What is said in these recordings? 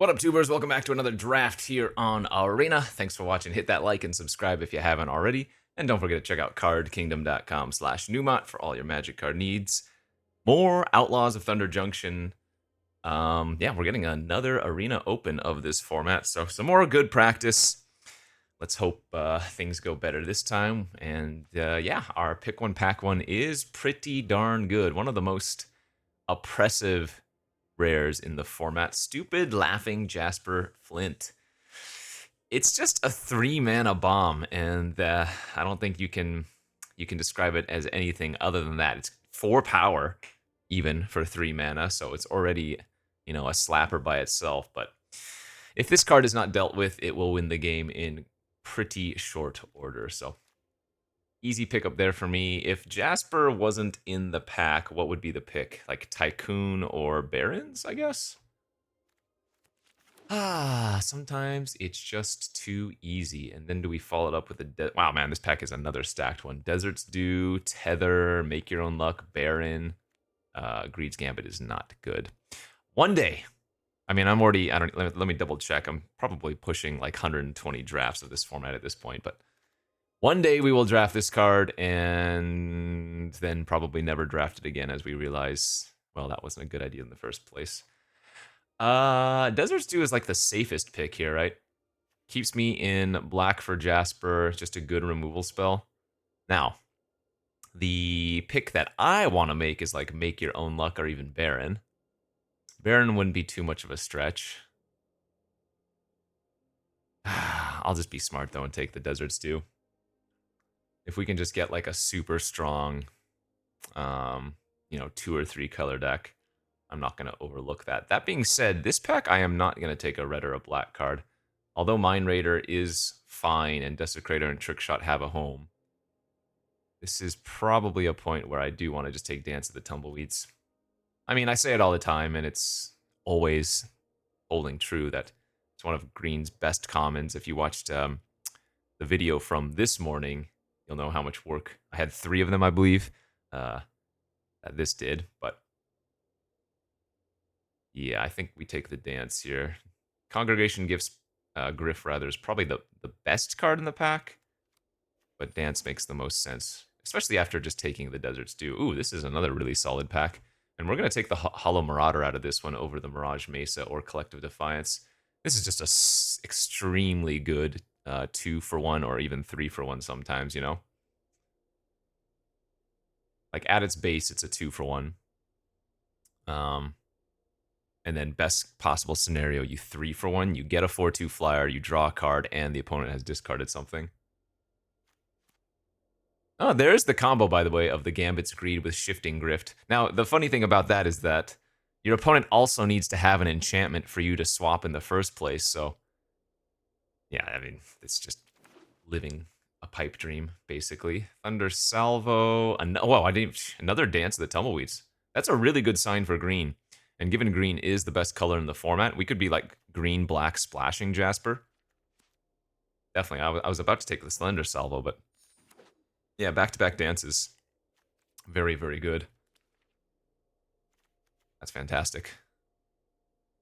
What up, tubers? Welcome back to another draft here on Arena. Thanks for watching. Hit that like and subscribe if you haven't already. And don't forget to check out cardkingdom.com/Numot for all your Magic card needs. More Outlaws of Thunder Junction. Yeah, we're getting another Arena Open of this format, so some more good practice. Let's hope things go better this time. And yeah, our pick one, pack one is pretty darn good. One of the most oppressive rares in the format. Stupid Laughing Jasper Flint. It's just a 3-mana bomb, and I don't think you can describe it as anything other than that. It's 4 power, even for 3 mana, so it's already, a slapper by itself. But if this card is not dealt with, it will win the game in pretty short order. So easy pickup there for me. If Jasper wasn't in the pack, what would be the pick? Like Tycoon or Barons, I guess? Sometimes it's just too easy. And then do we follow it up with a... Wow, man, this pack is another stacked one. Desert's Due, Tether, Make Your Own Luck, Baron. Greed's Gambit is not good. One day, I mean, I'm already... let me double check. I'm probably pushing like 120 drafts of this format at this point, but one day we will draft this card and then probably never draft it again as we realize, well, that wasn't a good idea in the first place. Desert's Due is like the safest pick here, right? Keeps me in black for Jasper, just a good removal spell. Now, the pick that I want to make is like Make Your Own Luck or even Baron. Baron wouldn't be too much of a stretch. I'll just be smart though and take the Desert's Due. If we can just get like a super strong, 2 or 3 color deck, I'm not going to overlook that. That being said, this pack, I am not going to take a red or a black card. Although Mind Raider is fine and Desecrator and Trickshot have a home, this is probably a point where I do want to just take Dance of the Tumbleweeds. I mean, I say it all the time, and it's always holding true that it's one of Green's best commons. If you watched the video from this morning, you'll know how much work. I had 3 of them, I believe, that this did, but yeah, I think we take the Dance here. Congregation Gifts, Griff rather, is probably the best card in the pack, but Dance makes the most sense, especially after just taking the Desert's Due. Ooh, this is another really solid pack, and we're going to take the Hollow Marauder out of this one over the Mirage Mesa or Collective Defiance. This is just a extremely good 2-for-1 or even 3-for-1 sometimes, Like at its base, it's a 2-for-1. And then best possible scenario, you 3-for-1, you get a 4/2 flyer, you draw a card, and the opponent has discarded something. Oh, there's the combo, by the way, of the Gambit's Greed with Shifting Grift. Now, the funny thing about that is that your opponent also needs to have an enchantment for you to swap in the first place, so yeah, I mean, it's just living a pipe dream, basically. Thunder Salvo, another Dance of the Tumbleweeds. That's a really good sign for green. And given green is the best color in the format, we could be like green-black splashing Jasper. Definitely, I was about to take the Slender Salvo, but yeah, back-to-back dances. Very, very good. That's fantastic.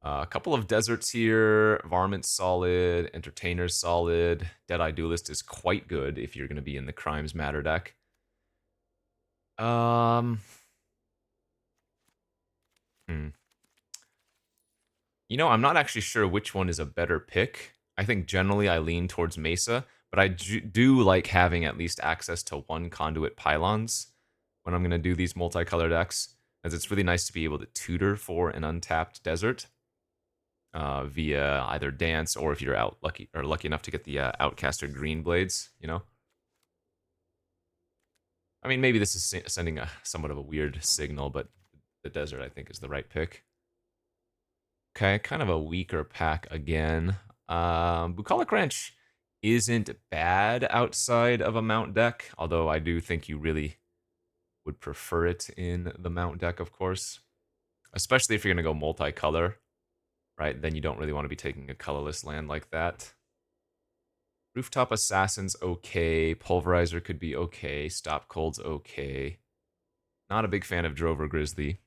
A couple of deserts here. Varmint's solid. Entertainer's solid. Deadeye Duelist is quite good if you're going to be in the Crimes Matter deck. I'm not actually sure which one is a better pick. I think generally I lean towards Mesa, but I do like having at least access to 1 Conduit Pylons when I'm going to do these multicolor decks, as it's really nice to be able to tutor for an untapped desert via either Dance or if you're lucky enough to get the Outcaster Green Blades, I mean, maybe this is sending somewhat of a weird signal, but the desert, I think, is the right pick. Okay, kind of a weaker pack again. Bucolic Ranch isn't bad outside of a Mount deck, although I do think you really would prefer it in the Mount deck, of course. Especially if you're going to go multicolor, right? Then you don't really want to be taking a colorless land like that. Rooftop Assassin's okay. Pulverizer could be okay. Stop Cold's okay. Not a big fan of Drover Grizzly.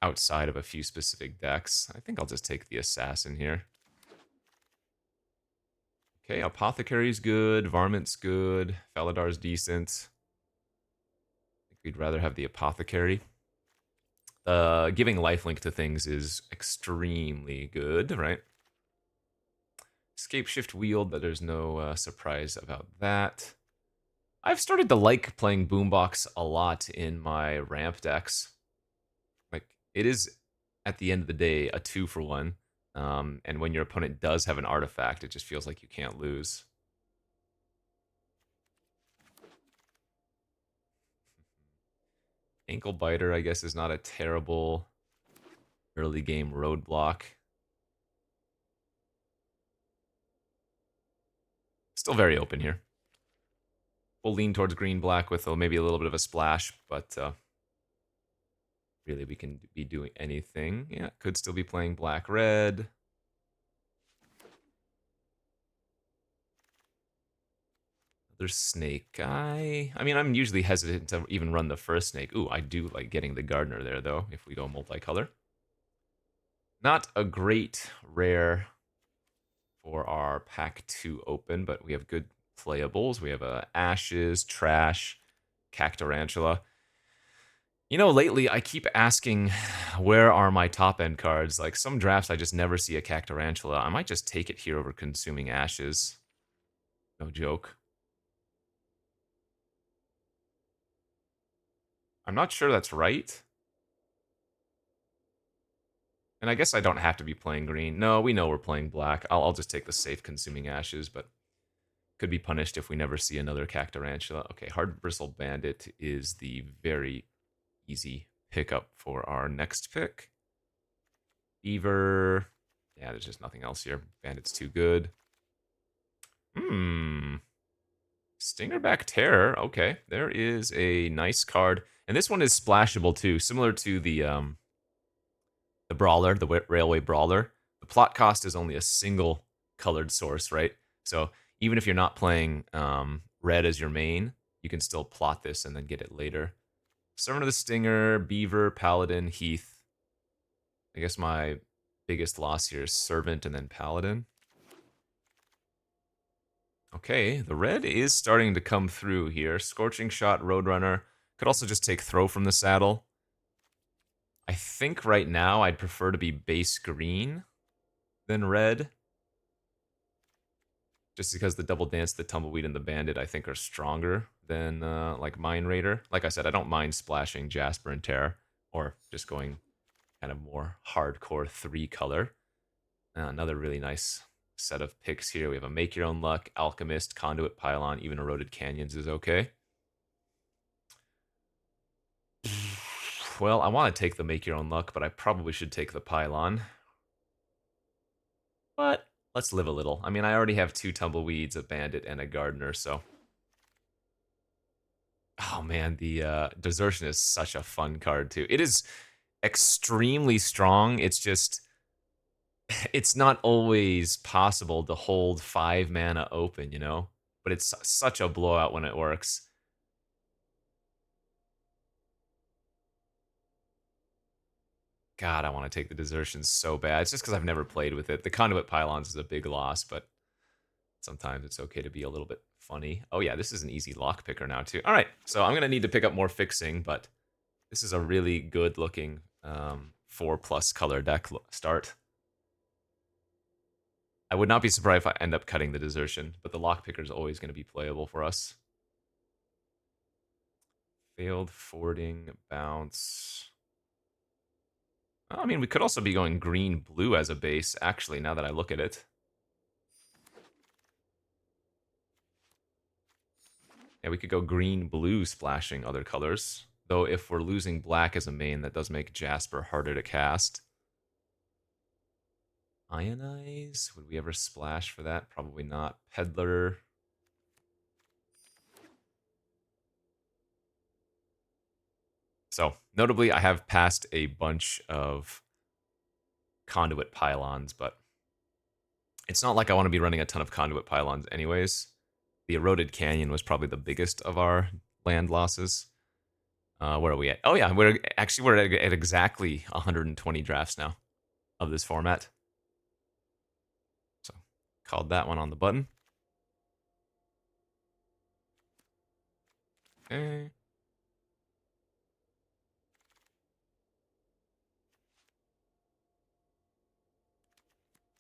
outside of a few specific decks. I think I'll just take the Assassin here. Okay, Apothecary's good, Varmint's good, Faladar's decent. I think we'd rather have the Apothecary. Giving lifelink to things is extremely good, right? Escape Shift Wield, but there's no surprise about that. I've started to like playing Boombox a lot in my ramp decks. Like, it is, at the end of the day, a 2-for-1. And when your opponent does have an artifact, it just feels like you can't lose. Ankle Biter, I guess, is not a terrible early game roadblock. Still very open here. We'll lean towards green-black with maybe a little bit of a splash, but really we can be doing anything. Yeah, could still be playing black-red. There's Snake Guy. I mean, I'm usually hesitant to even run the first Snake. Ooh, I do like getting the Gardener there, though, if we go multicolor. Not a great rare for our pack 2 open, but we have good playables. We have Ashes, Trash, Cactarantula. You know, lately I keep asking, where are my top-end cards? Like, some drafts I just never see a Cactarantula. I might just take it here over Consuming Ashes. No joke. I'm not sure that's right. And I guess I don't have to be playing green. No, we know we're playing black. I'll just take the safe Consuming Ashes, but could be punished if we never see another Cactarantula. Okay, Hard Bristle Bandit is the very easy pickup for our next pick. Beaver. Yeah, there's just nothing else here. Bandit's too good. Stingerback Terror. Okay, there is a nice card. And this one is splashable too, similar to the Brawler, the Railway Brawler. The plot cost is only a single colored source, right? So even if you're not playing red as your main, you can still plot this and then get it later. Servant of the Stinger, Beaver, Paladin, Heath. I guess my biggest loss here is Servant and then Paladin. Okay, the red is starting to come through here. Scorching Shot, Roadrunner. Could also just take Throw from the saddle. I think right now I'd prefer to be base green than red. Just because the Double Dance, the Tumbleweed, and the Bandit I think are stronger than like Mind Raider. Like I said, I don't mind splashing Jasper and Terror, or just going kind of more hardcore 3-color. Another really nice set of picks here. We have a Make Your Own Luck, Alchemist, Conduit Pylon, even Eroded Canyons is okay. Well, I want to take the Make Your Own Luck, but I probably should take the Pylon. But let's live a little. I mean, I already have 2 Tumbleweeds, a Bandit, and a Gardener, so... Oh man, the Desertion is such a fun card, too. It is extremely strong. It's just... It's not always possible to hold 5 mana open, you know? But it's such a blowout when it works. God, I want to take the Desertion so bad. It's just because I've never played with it. The Conduit Pylons is a big loss, but sometimes it's okay to be a little bit funny. Oh yeah, this is an easy lock picker now too. All right, so I'm going to need to pick up more fixing, but this is a really good looking 4+ color deck start. I would not be surprised if I end up cutting the Desertion, but the lock picker is always going to be playable for us. Failed Forwarding, Bounce. I mean, we could also be going green-blue as a base, actually, now that I look at it. Yeah, we could go green-blue splashing other colors. Though if we're losing black as a main, that does make Jasper harder to cast. Ionize? Would we ever splash for that? Probably not. Peddler. So, notably, I have passed a bunch of Conduit Pylons, but it's not like I want to be running a ton of Conduit Pylons anyways. The Eroded Canyon was probably the biggest of our land losses. Where are we at? Oh yeah, we're at exactly 120 drafts now of this format. So called that one on the button. Okay.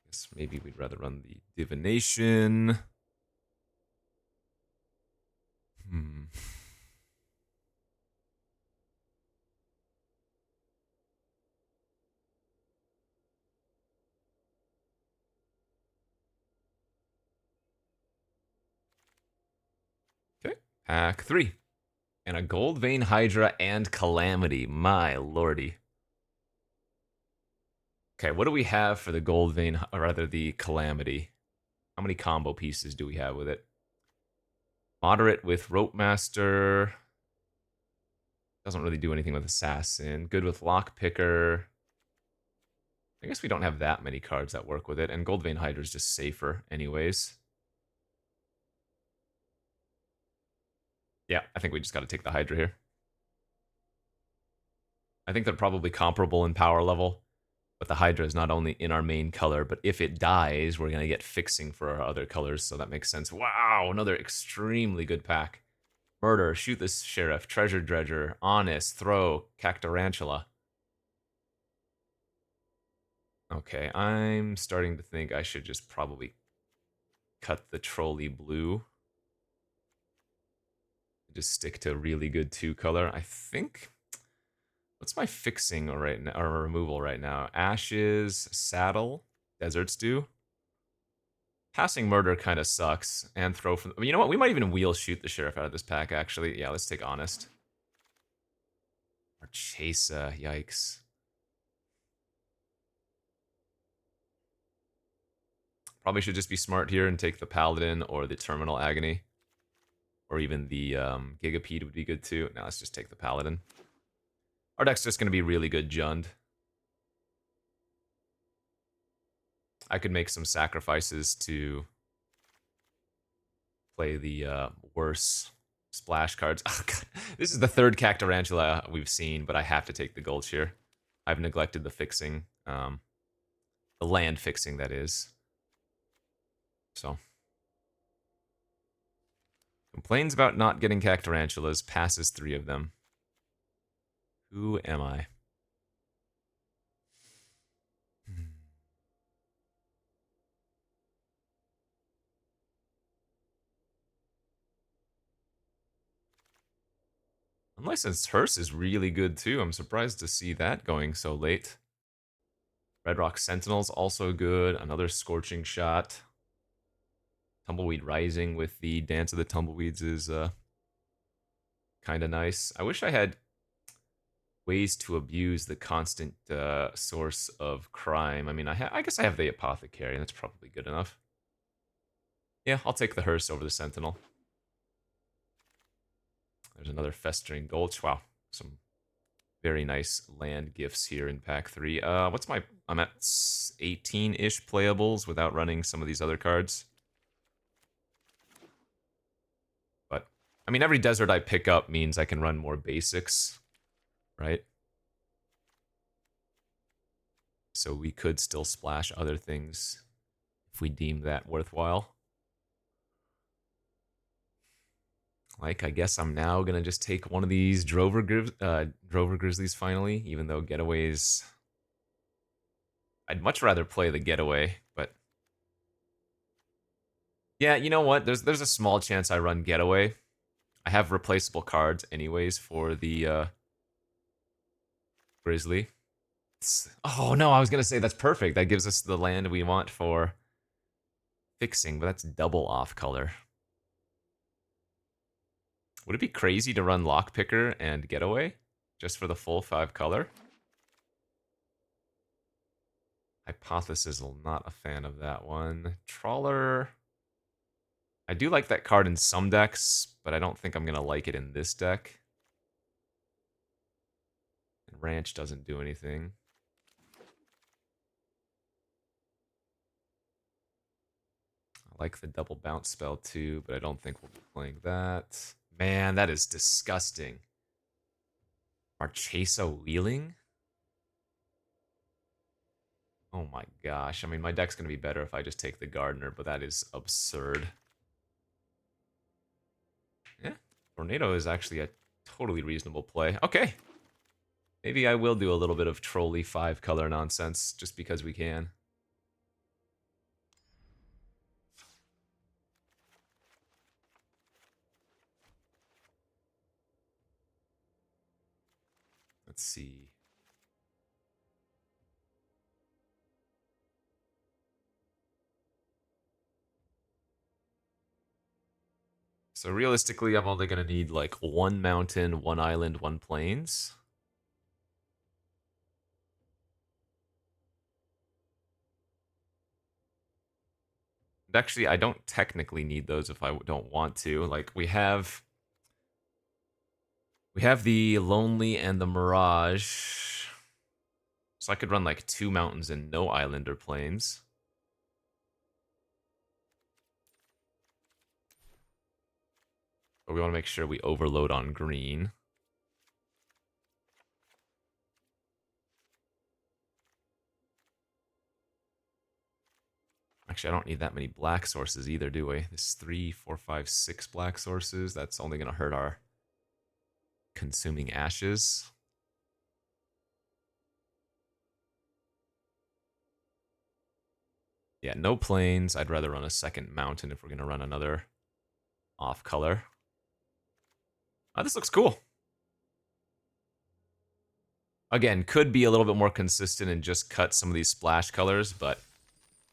Guess maybe we'd rather run the divination. Hmm. Okay. Pack 3. And a Gold Vein Hydra and Calamity. My lordy. Okay, what do we have for the Gold Vein, or rather the Calamity? How many combo pieces do we have with it? Moderate with Rope Master. Doesn't really do anything with Assassin. Good with Lockpicker. I guess we don't have that many cards that work with it, and Gold Vein Hydra is just safer anyways. Yeah, I think we just got to take the Hydra here. I think they're probably comparable in power level, but the Hydra is not only in our main color, but if it dies, we're going to get fixing for our other colors, so that makes sense. Wow, another extremely good pack. Murder, Shoot the Sheriff, Treasure Dredger, Honest, Throw, Cactarantula. Okay, I'm starting to think I should just probably cut the Trolley Blue. Just stick to really good 2-color. I think. What's my fixing right now, or removal right now? Ashes, Saddle, Desert Stew. Passing Murder kind of sucks, and throw from. You know what? We might even wheel Shoot the Sheriff out of this pack. Actually, yeah. Let's take Honest. Or Chasa. Yikes. Probably should just be smart here and take the Paladin or the Terminal Agony. Or even the Gigapede would be good too. Now let's just take the Paladin. Our deck's just going to be really good Jund. I could make some sacrifices to play the worse splash cards. Oh, God. This is the third Cactarantula we've seen, but I have to take the Gold Shear. I've neglected the fixing. The land fixing, that is. So. Complains about not getting Cactarantulas, passes 3 of them. Who am I? Unlicensed Hearse is really good too. I'm surprised to see that going so late. Red Rock Sentinel's also good. Another Scorching Shot. Tumbleweed Rising with the Dance of the Tumbleweeds is kind of nice. I wish I had ways to abuse the constant source of crime. I mean, I guess I have the Apothecary, and that's probably good enough. Yeah, I'll take the Hearse over the Sentinel. There's another Festering Gulch. Wow, some very nice land gifts here in pack 3. What's my... I'm at 18-ish playables without running some of these other cards. But, I mean, every desert I pick up means I can run more basics, right? So we could still splash other things if we deem that worthwhile. Like, I guess I'm now going to just take one of these Drover Grizzlies finally, even though Getaways... I'd much rather play the Getaway, but... Yeah, you know what? There's a small chance I run Getaway. I have replaceable cards anyways for the Grizzly. Oh no, I was gonna say that's perfect. That gives us the land we want for fixing, but that's double off color. Would it be crazy to run Lockpicker and Getaway just for the full 5-color? Hypothesis, not a fan of that one. Trawler. I do like that card in some decks, but I don't think I'm gonna like it in this deck. And Ranch doesn't do anything. I like the double bounce spell too, but I don't think we'll be playing that. Man, that is disgusting. Marchesa Wheeling? Oh my gosh. I mean, my deck's going to be better if I just take the Gardener, but that is absurd. Yeah, Tornado is actually a totally reasonable play. Okay. Maybe I will do a little bit of trolly 5-color nonsense just because we can. Let's see. So realistically, I'm only going to need like 1 mountain, 1 island, 1 plains. And actually, I don't technically need those if I don't want to. Like, we have the Lonely and the Mirage. So I could run like 2 mountains and no island or plains. But we want to make sure we overload on green. Actually, I don't need that many black sources either, do we? This 3, 4, 5, 6 black sources. That's only going to hurt our consuming ashes. Yeah, no plains. I'd rather run a second mountain if we're going to run another off color. Oh, this looks cool. Again, could be a little bit more consistent and just cut some of these splash colors, but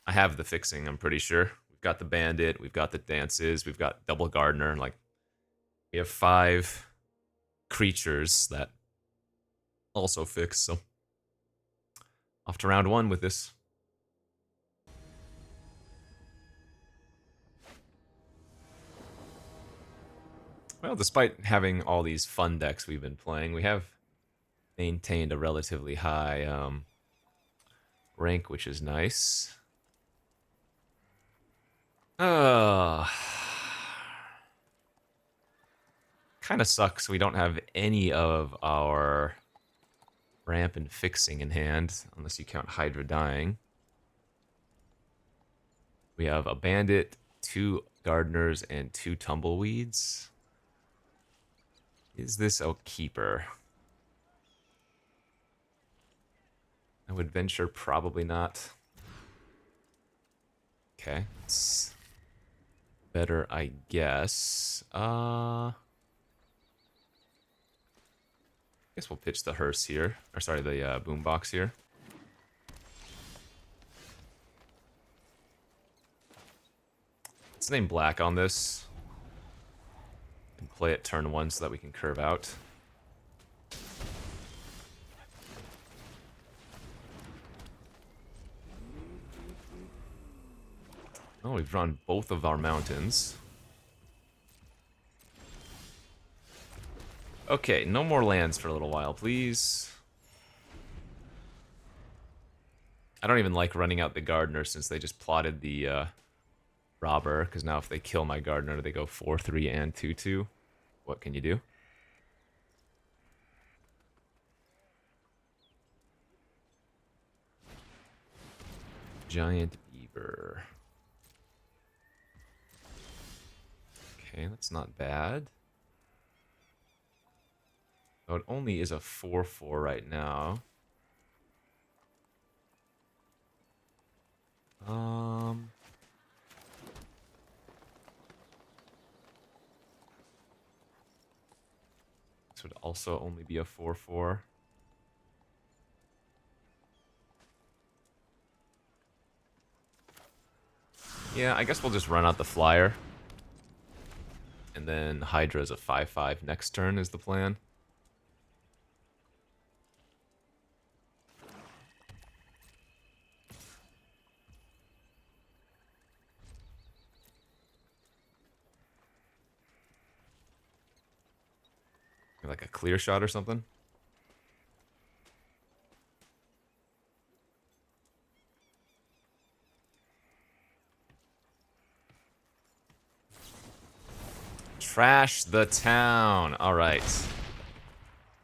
I have the fixing, I'm pretty sure. We've got the Bandit, we've got the Dances, we've got Double Gardener, like, we have 5 creatures that also fix, so off to round 1 with this. Well, despite having all these fun decks we've been playing, we have maintained a relatively high rank, which is nice. Kind of sucks we don't have any of our ramp and fixing in hand, unless you count Hydra dying. We have a Bandit, 2 Gardeners, and 2 Tumbleweeds. Is this a keeper? I would venture probably not. Okay, it's better, I guess. I guess we'll pitch the Hearse here. Or sorry, the boombox here. Let's name black on this. And play it turn 1 so that we can curve out. Oh, we've drawn both of our mountains. Okay, no more lands for a little while, please. I don't even like running out the Gardener since they just plotted the Robber, because now if they kill my Gardener, they go 4-3 and 2-2. What can you do? Giant Beaver. Okay, that's not bad. Oh, it only is a 4-4 right now. This would also only be a 4-4. Yeah, I guess we'll just run out the flyer. And then Hydra is a 5-5 next turn is the plan. Like a clear shot or something? Trash the town. All right.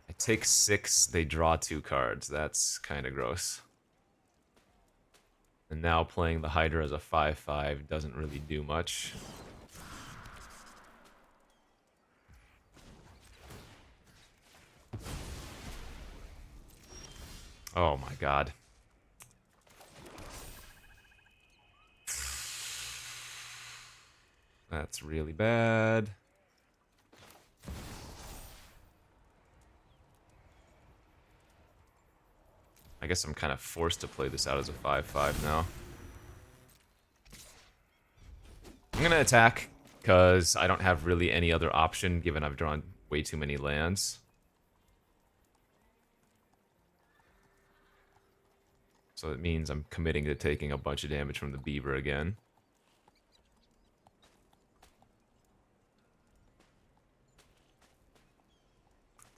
I take 6, they draw 2 cards. That's kind of gross. And now playing the Hydra as a 5/5 doesn't really do much. Oh my god. That's really bad. I guess I'm kind of forced to play this out as a 5/5 now. I'm gonna attack, because I don't have really any other option, given I've drawn way too many lands. So it means I'm committing to taking a bunch of damage from the Beaver again.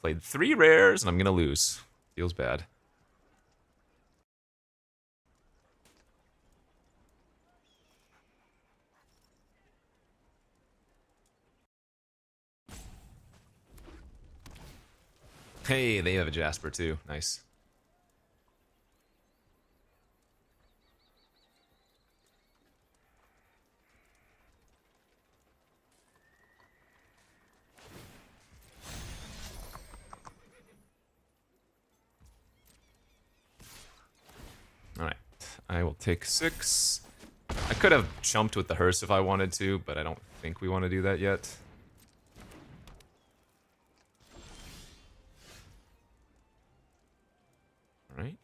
Played 3 rares, and I'm gonna lose. Feels bad. Hey, they have a Jasper too. Nice. Alright, I will take 6. I could have chumped with the Hearse if I wanted to, but I don't think we want to do that yet. Alright.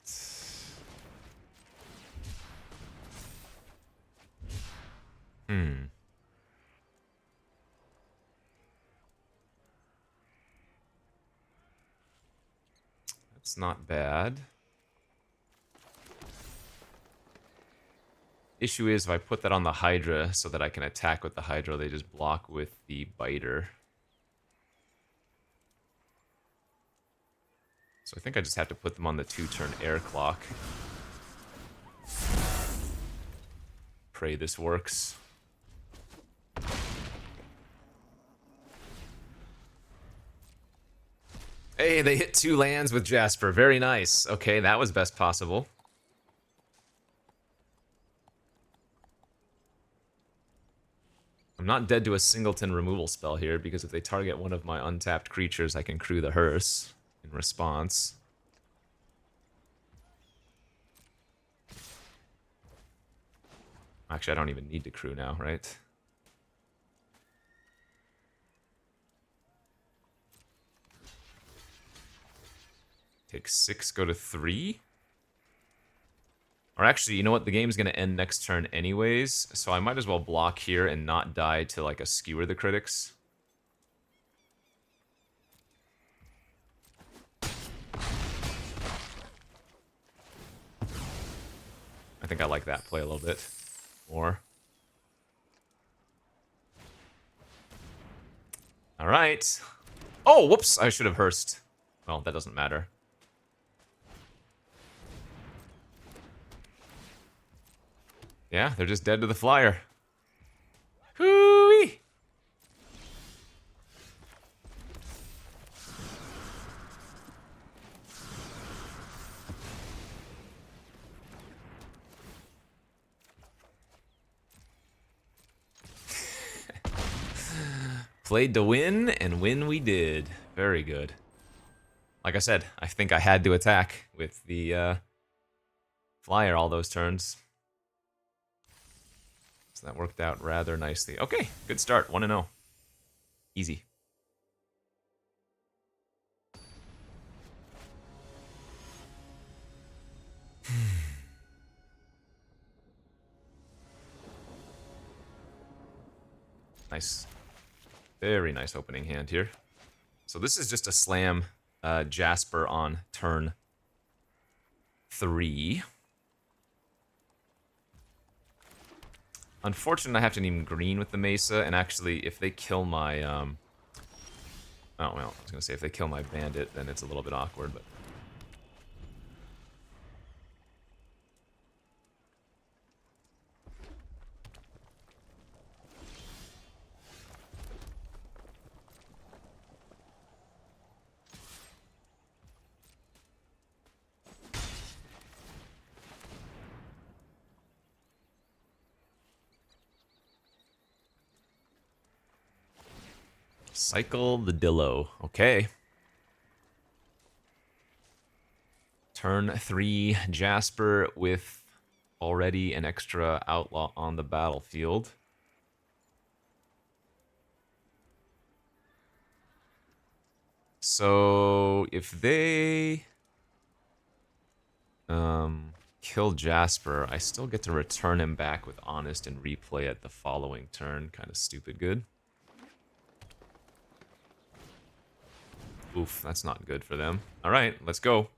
That's not bad. Issue is if I put that on the Hydra so that I can attack with the Hydra, they just block with the Biter. So I think I just have to put them on the 2-turn air clock. Pray this works. Hey, they hit 2 lands with Jasper. Very nice. Okay, that was best possible. I'm not dead to a singleton removal spell here, because if they target one of my untapped creatures, I can crew the Hearse in response. Actually, I don't even need to crew now, right? Take 6, go to 3. Or actually, you know what? The game's going to end next turn anyways, so I might as well block here and not die to, like, a Skewer the Critics. I think I like that play a little bit more. Alright. Oh, whoops! I should have Hearsed. Well, that doesn't matter. Yeah, they're just dead to the flyer. Hooey! Played to win, and win we did. Very good. Like I said, I think I had to attack with the flyer all those turns. So that worked out rather nicely. Okay, good start. 1-0. Easy. Nice. Very nice opening hand here. So this is just a slam Jasper on turn 3. Unfortunately, I have to name green with the Mesa, and actually, if they kill my, oh, well, I was gonna say if they kill my Bandit, then it's a little bit awkward, but... Cycle the Dillo. Okay. Turn 3 Jasper with already an extra outlaw on the battlefield. So if they kill Jasper, I still get to return him back with Honest and replay it the following turn. Kind of stupid good. Oof, that's not good for them. All right, let's go.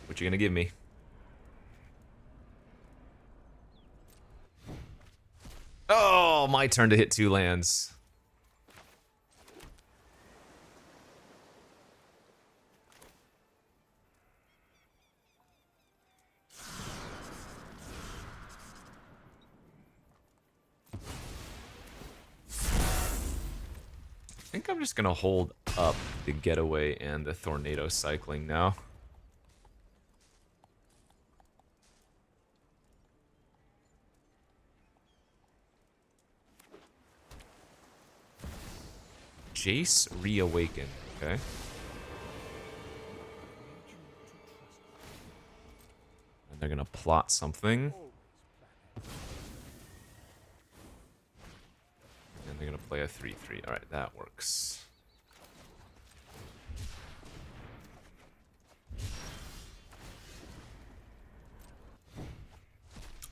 What you gonna give me? Oh, my turn to hit 2 lands. I think I'm just gonna hold up the Getaway and the Tornado Cycling now. Jace Reawaken, okay. And they're gonna plot something. And they're gonna play a 3/3. Alright, that works.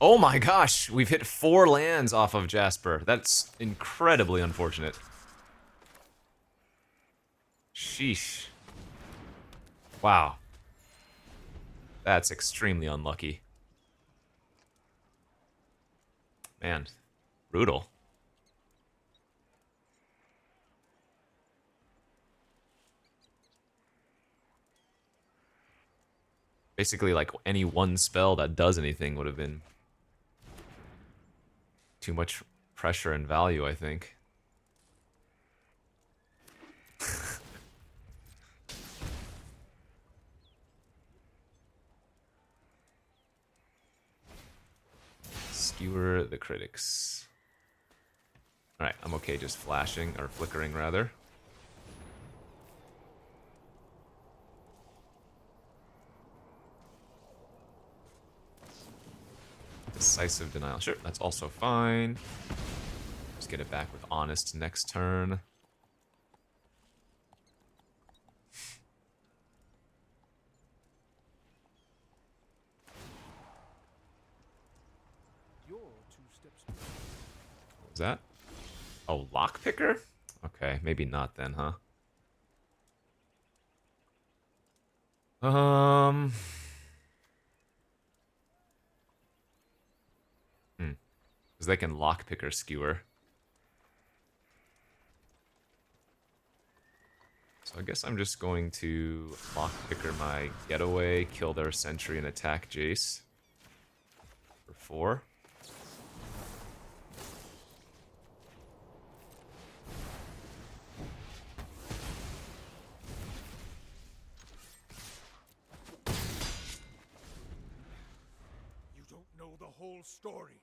Oh my gosh, we've hit 4 lands off of Jasper. That's incredibly unfortunate. Sheesh. Wow. That's extremely unlucky. Man, brutal. Basically, like, any one spell that does anything would have been too much pressure and value, I think. Skewer the critics. Alright, I'm okay just flashing, or flickering rather. Decisive denial. Sure, that's also fine. Just get it back with Honest next turn. What was that? Oh, Lockpicker? Okay, maybe not then, huh? Because they can Lockpicker Skewer. So I guess I'm just going to Lockpicker my Getaway, kill their Sentry, and attack Jace. For 4. You don't know the whole story.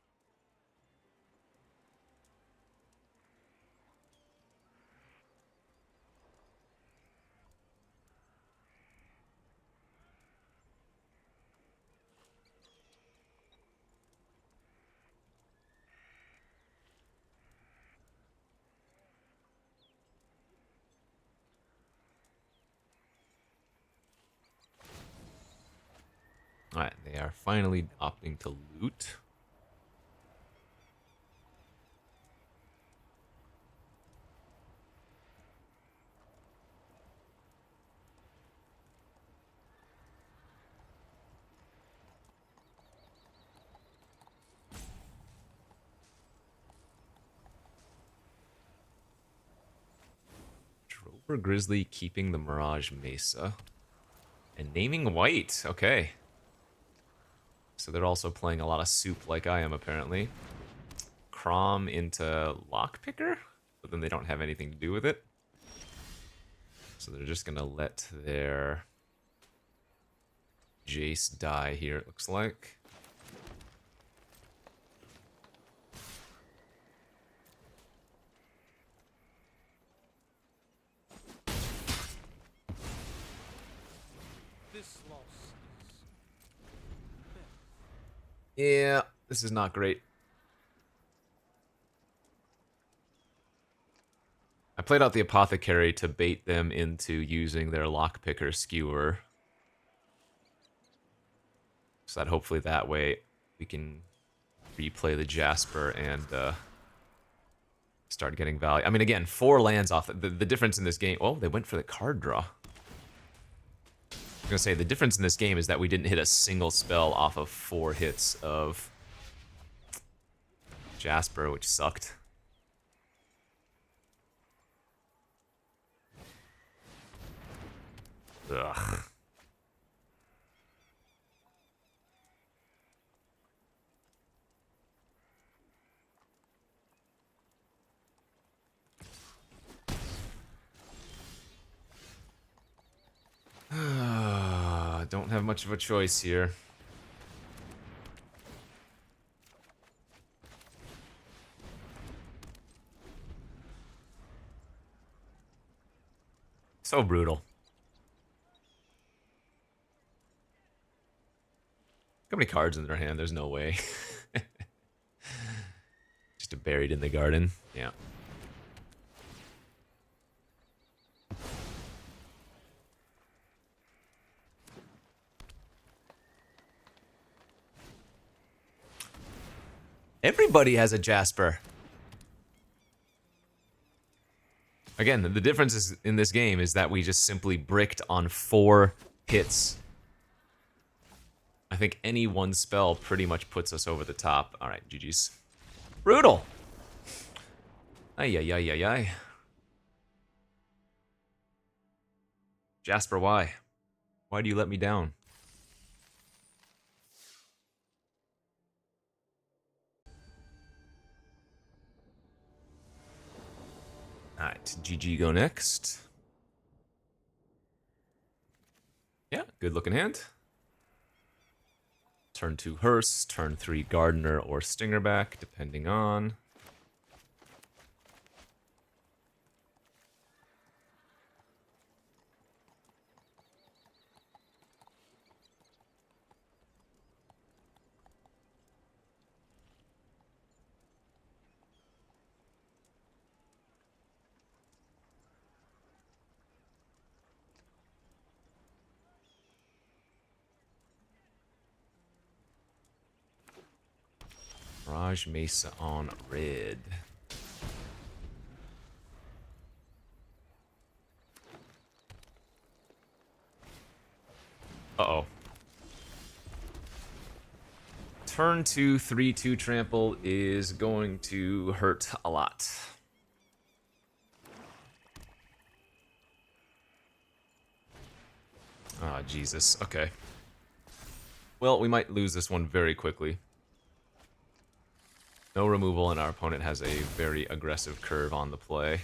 Alright, they are finally opting to loot. Drover Grizzly keeping the Mirage Mesa. And naming white, okay. So they're also playing a lot of soup like I am, apparently. Crom into Lockpicker, but then they don't have anything to do with it. So they're just gonna let their Jace die here, it looks like. This loss is Yeah, this is not great. I played out the Apothecary to bait them into using their Lockpicker Skewer. So that hopefully that way we can replay the Jasper and start getting value. I mean, again, 4 lands off. The difference in this game... Oh, they went for the card draw. I was going to say, the difference in this game is that we didn't hit a single spell off of 4 hits of Jasper, which sucked. Ugh. Don't have much of a choice here. So brutal. How many cards in their hand? There's no way. Just a buried in the garden. Yeah. Everybody has a Jasper. Again, the difference is in this game is that we just simply bricked on 4 hits. I think any one spell pretty much puts us over the top. All right, GG's. Brutal. Ay, ay, ay, ay, ay. Jasper, why? Why do you let me down? Alright, GG go next. Yeah, good looking hand. Turn 2 Hearse, turn 3 Gardener or Stingerback, depending on. Raj Mesa on red. Uh-oh. Turn 2, 3/2 trample is going to hurt a lot. Ah, oh, Jesus. Okay. Well, we might lose this one very quickly. No removal, and our opponent has a very aggressive curve on the play.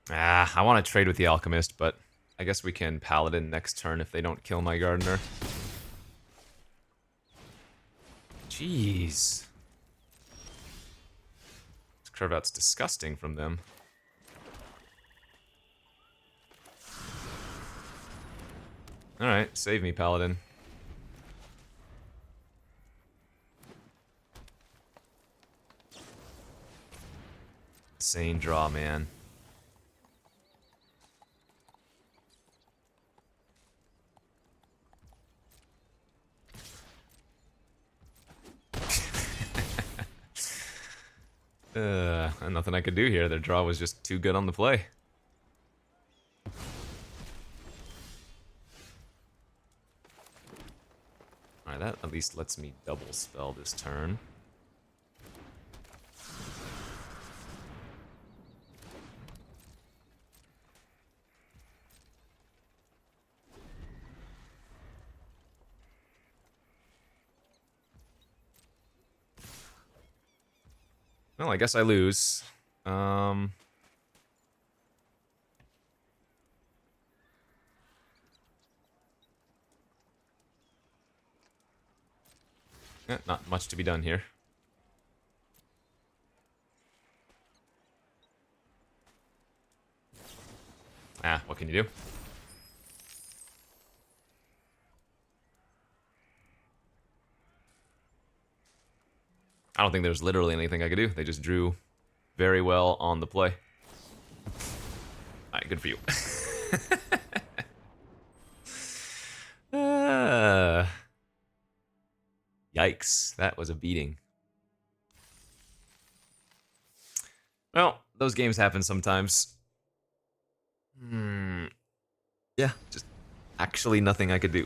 Ah, I want to trade with the Alchemist, but I guess we can Paladin next turn if they don't kill my Gardener. Jeez. This curve out's disgusting from them. Alright, save me, Paladin. Insane draw, man. Nothing I could do here. Their draw was just too good on the play. Alright, that at least lets me double spell this turn. Well, I guess I lose. Not much to be done here. Ah, what can you do? I don't think there's literally anything I could do. They just drew very well on the play. Alright, good for you. Yikes, that was a beating. Well, those games happen sometimes. Yeah, just actually nothing I could do.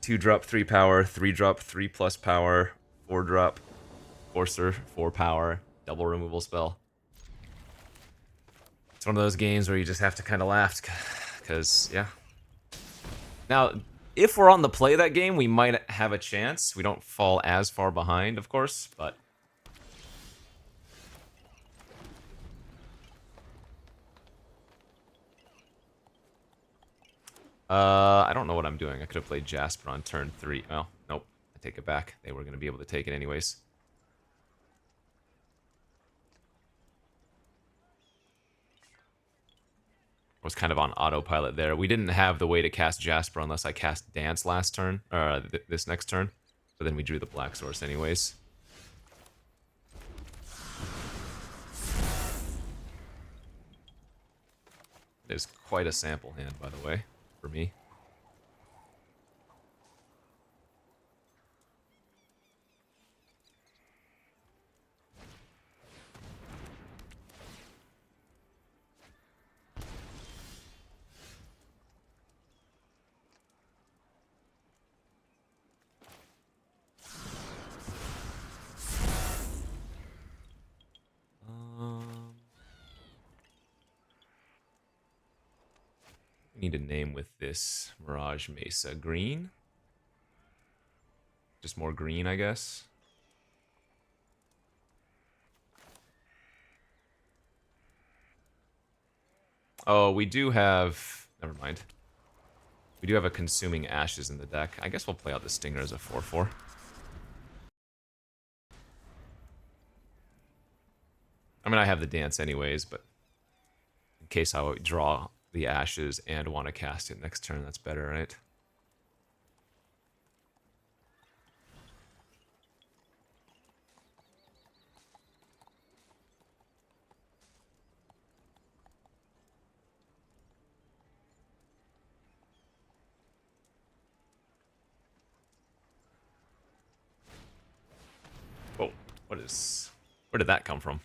2-drop, 3 power, 3-drop, 3+ power, 4-drop, Forcer, 4 power, double removal spell. It's one of those games where you just have to kind of laugh, because, yeah. Now, if we're on the play of that game, we might have a chance. We don't fall as far behind, of course, but... I don't know what I'm doing. I could have played Jasper on turn 3. Well, nope. I take it back. They were going to be able to take it anyways. Was kind of on autopilot there. We didn't have the way to cast Jasper unless I cast Dance last turn, or this next turn. But then we drew the Black Source anyways. It is quite a sample hand, by the way, for me. We need a name with this Mirage Mesa. Green? Just more green, I guess. Oh, we do have... Never mind. We do have a Consuming Ashes in the deck. I guess we'll play out the Stinger as a 4/4. I mean, I have the Dance anyways, but... in case I draw the Ashes and want to cast it next turn, that's better, right? Whoa, what is... where did that come from?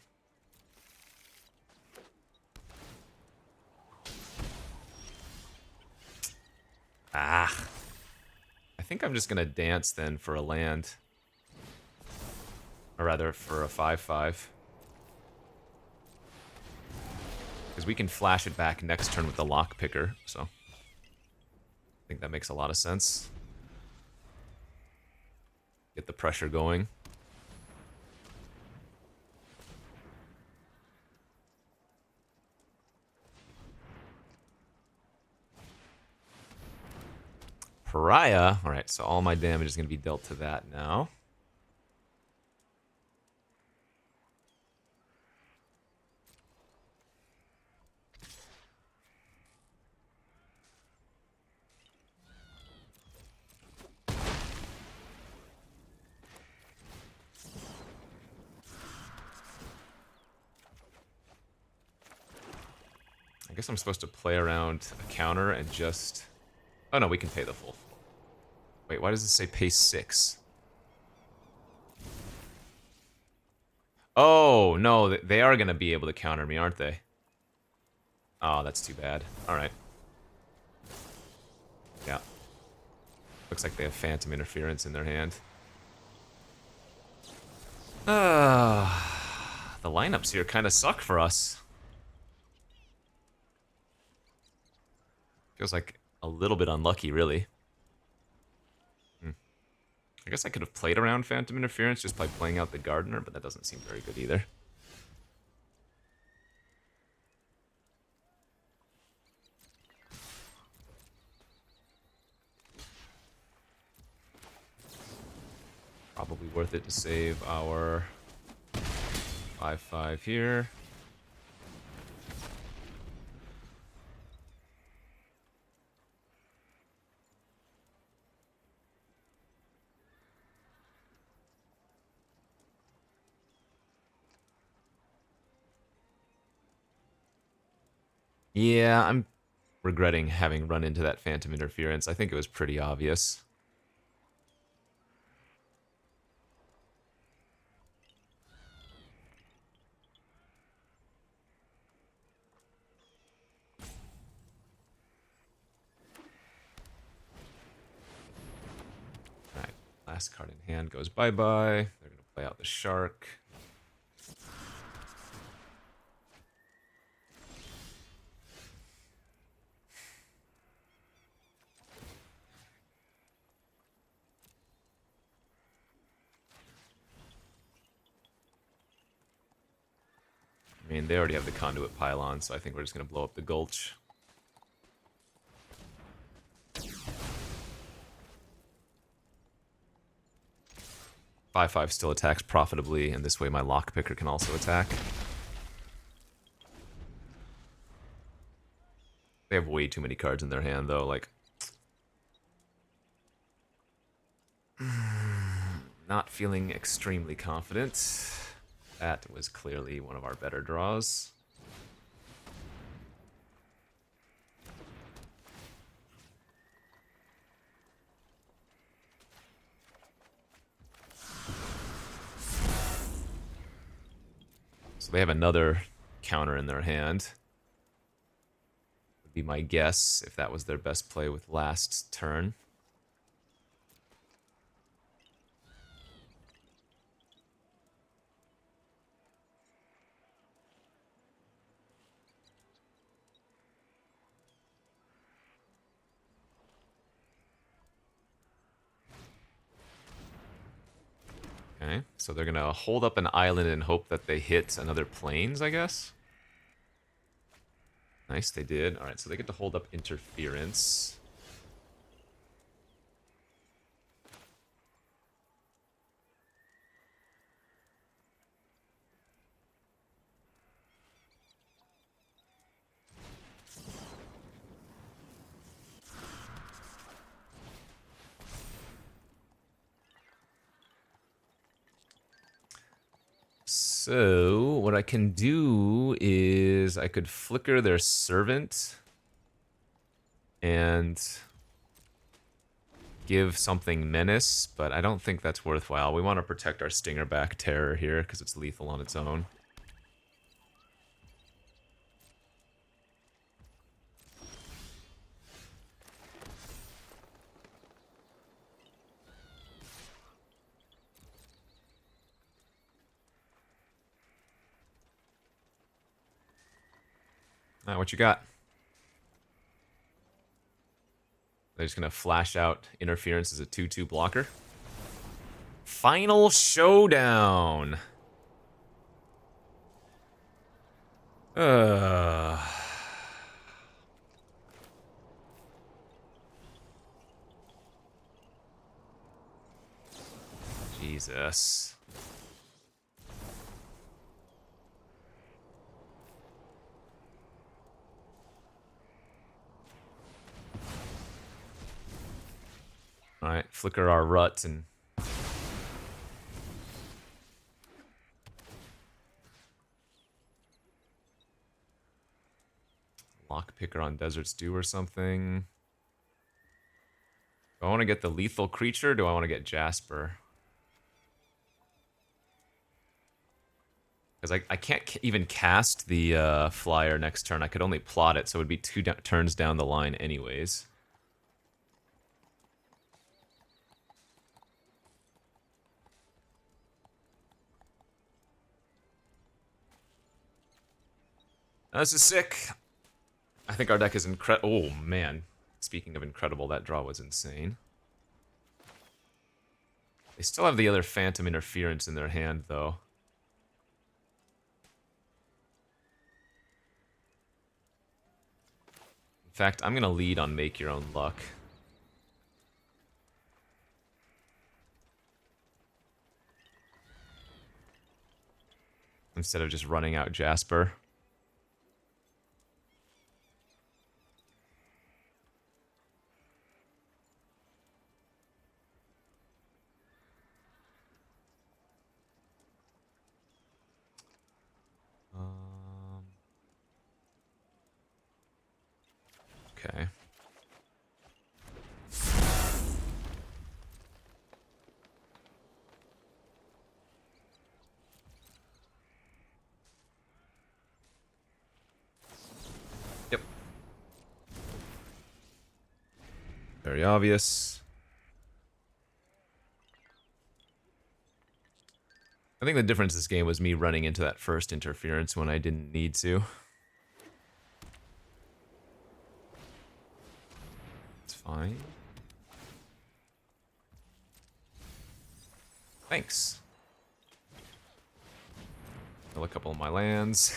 Ah. I think I'm just going to Dance then for a land. Or rather, for a 5/5. Because we can flash it back next turn with the Lock Picker, so... I think that makes a lot of sense. Get the pressure going. Pariah. Alright, so all my damage is going to be dealt to that now. I guess I'm supposed to play around a counter and just... oh no, we can pay the full. Wait, why does it say pay 6? Oh, no, they are going to be able to counter me, aren't they? Oh, that's too bad. Alright. Yeah. Looks like they have Phantom Interference in their hand. The lineups here kind of suck for us. Feels like a little bit unlucky, really. I guess I could have played around Phantom Interference just by playing out the Gardener, but that doesn't seem very good either. Probably worth it to save our 5/5 here. Yeah, I'm regretting having run into that Phantom Interference. I think it was pretty obvious. Alright, last card in hand goes bye-bye. They're going to play out the Shark. I mean, they already have the Conduit Pylon, so I think we're just going to blow up the Gulch. Five still attacks profitably, and this way my Lockpicker can also attack. They have way too many cards in their hand, though. Like, not feeling extremely confident. That was clearly one of our better draws. So they have another counter in their hand. Would be my guess if that was their best play with last turn. Okay, so they're gonna hold up an island and hope that they hit another plains, I guess. Nice, they did. Alright, so they get to hold up interference. So, what I can do is I could flicker their servant and give something menace, but I don't think that's worthwhile. We want to protect our Stingerback Terror here because it's lethal on its own. Alright, what you got? They're just gonna flash out interference as a 2/2 blocker. Final showdown. Jesus. Alright, flicker our rut and Lockpicker on Desert Stew or something. Do I want to get the lethal creature or do I want to get Jasper? Because I can't even cast the flyer next turn. I could only plot it, so it would be 2 turns down the line anyways. This is sick. I think our deck is incredible. Oh, man. Speaking of incredible, that draw was insane. They still have the other Phantom Interference in their hand, though. In fact, I'm going to lead on Make Your Own Luck. instead of just running out Jasper. Okay. Yep. Very obvious. I think the difference this game was me running into that first interference when I didn't need to. It's fine. Thanks. Kill a couple of my lands.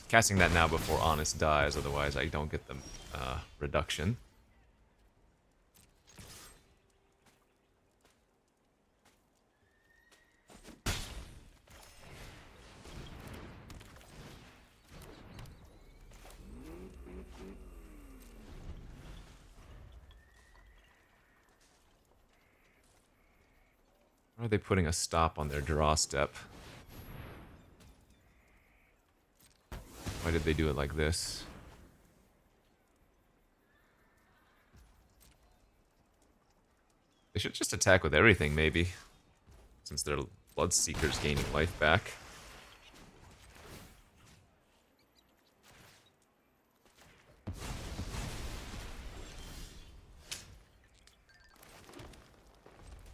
Casting that now before Honest dies, otherwise I don't get the reduction. Why are they putting a stop on their draw step? Why did they do it like this? They should just attack with everything, maybe. Since their Bloodseeker's gaining life back.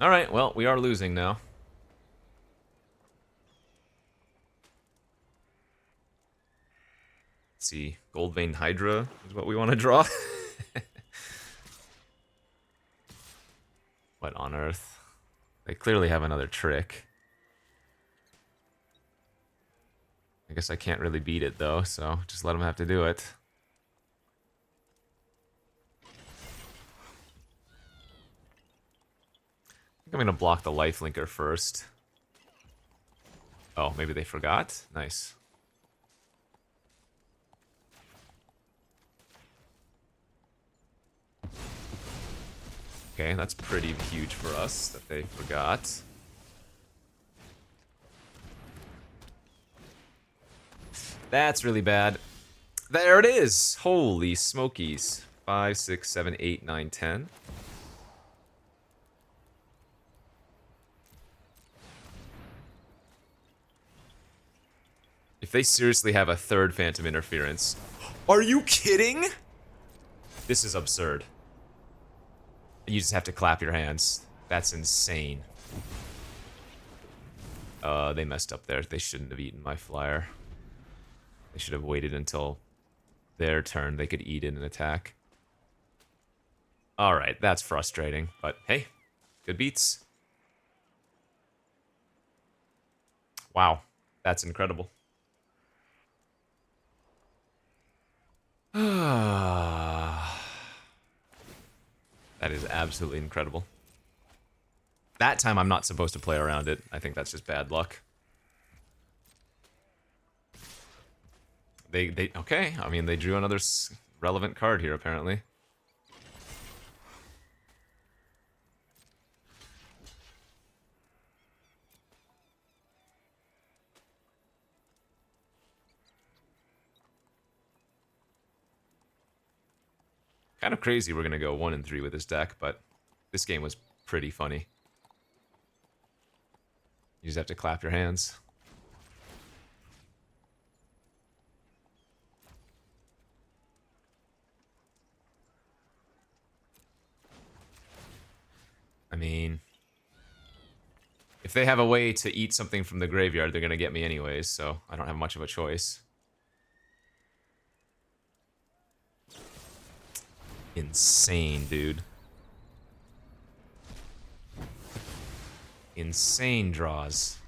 Alright, well, we are losing now. Let's see. Goldvein Hydra is what we want to draw. What on earth? They clearly have another trick. I guess I can't really beat it though, so just let them have to do it. I think I'm gonna block the lifelinker first. Oh, maybe they forgot? Nice. Okay, that's pretty huge for us that they forgot. That's really bad. There it is! Holy smokies. 5, 6, 7, 8, 9, 10. If they seriously have a third Phantom Interference... Are you kidding?! This is absurd. You just have to clap your hands. That's insane. They messed up there. They shouldn't have eaten my flyer. They should have waited until their turn. They could eat it and attack. Alright, that's frustrating. But hey, good beats. Wow, that's incredible. That is absolutely incredible. That time I'm not supposed to play around it. I think that's just bad luck. They okay, I mean, they drew another relevant card here, apparently. Kind of crazy we're gonna go 1 and 3 with this deck, but this game was pretty funny. You just have to clap your hands. I mean, if they have a way to eat something from the graveyard, they're gonna get me anyways, so I don't have much of a choice. Insane, dude. Insane draws.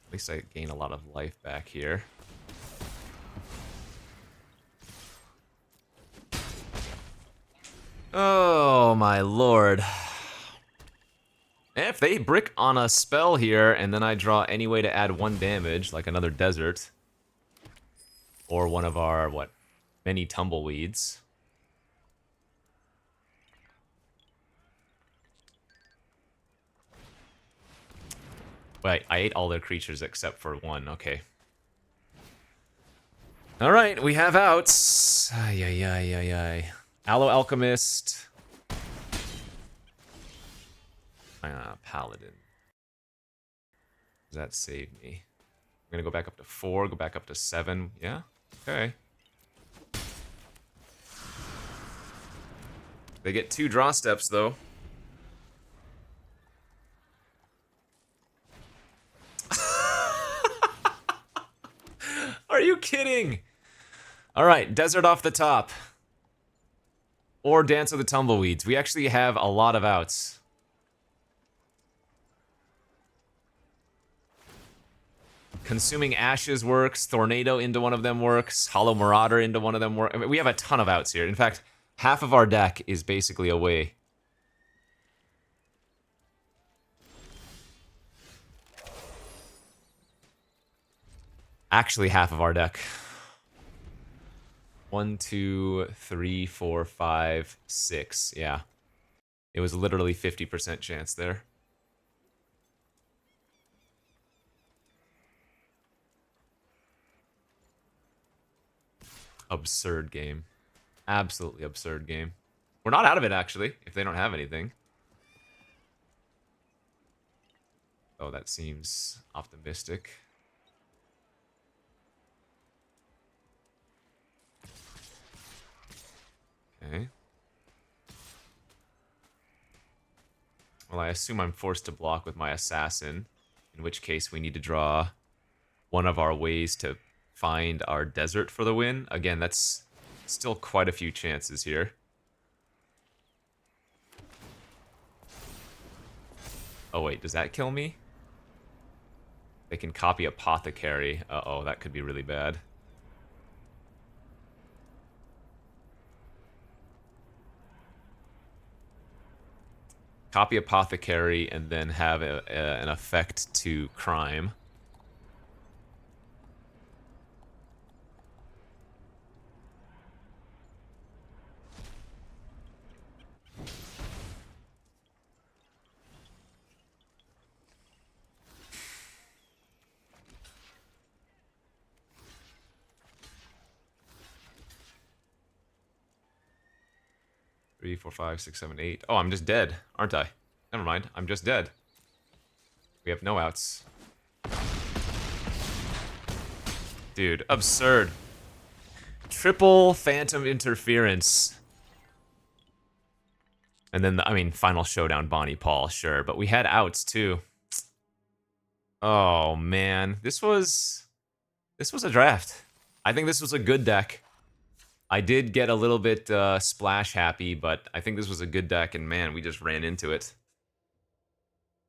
At least I gain a lot of life back here. Oh my lord. If they brick on a spell here, and then I draw any way to add 1 damage, like another desert, or one of our, what, many tumbleweeds. Wait, I ate all their creatures except for 1, okay. Alright, we have outs. Ay, ay, ay, ay, ay. Aloe Alchemist. Paladin. Does that save me? I'm gonna go back up to 4, go back up to 7. Yeah? Okay. They get 2 draw steps, though. Are you kidding? Alright, Desert off the top. Or Dance of the Tumbleweeds. We actually have a lot of outs. Consuming Ashes works, Tornado into one of them works, Hollow Marauder into one of them works. I mean, we have a ton of outs here. In fact, half of our deck is basically away. Actually, half of our deck. 1, 2, 3, 4, 5, 6. Yeah. It was literally 50% chance there. Absurd game. Absolutely absurd game. We're not out of it, actually, if they don't have anything. Oh, that seems optimistic. Okay. Well, I assume I'm forced to block with my assassin, in which case we need to draw one of our ways to find our desert for the win. Again, that's still quite a few chances here. Oh wait, does that kill me? They can copy Apothecary. Uh-oh, that could be really bad. Copy Apothecary and then have an effect to crime. Three, 4, 5, 6, 7, 8. Oh, I'm just dead, aren't I? Never mind, I'm just dead. We have no outs. Dude, absurd. Triple Phantom Interference. And then, I mean, Final Showdown Bonnie Paul, sure. But we had outs, too. Oh, man. This was a draft. I think this was a good deck. I did get a little bit splash happy, but I think this was a good deck, and man, we just ran into it.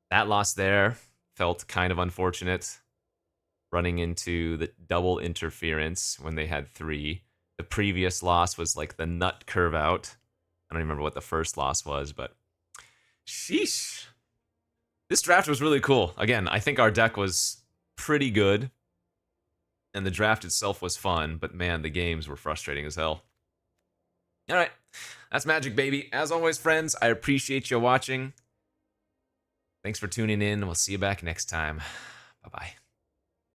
That loss there felt kind of unfortunate. Running into the double interference when they had 3. The previous loss was like the nut curve out. I don't even remember what the first loss was, but sheesh. This draft was really cool. Again, I think our deck was pretty good. And the draft itself was fun, but man, the games were frustrating as hell. Alright, that's Magic, baby. As always, friends, I appreciate you watching. Thanks for tuning in. We'll see you back next time. Bye-bye.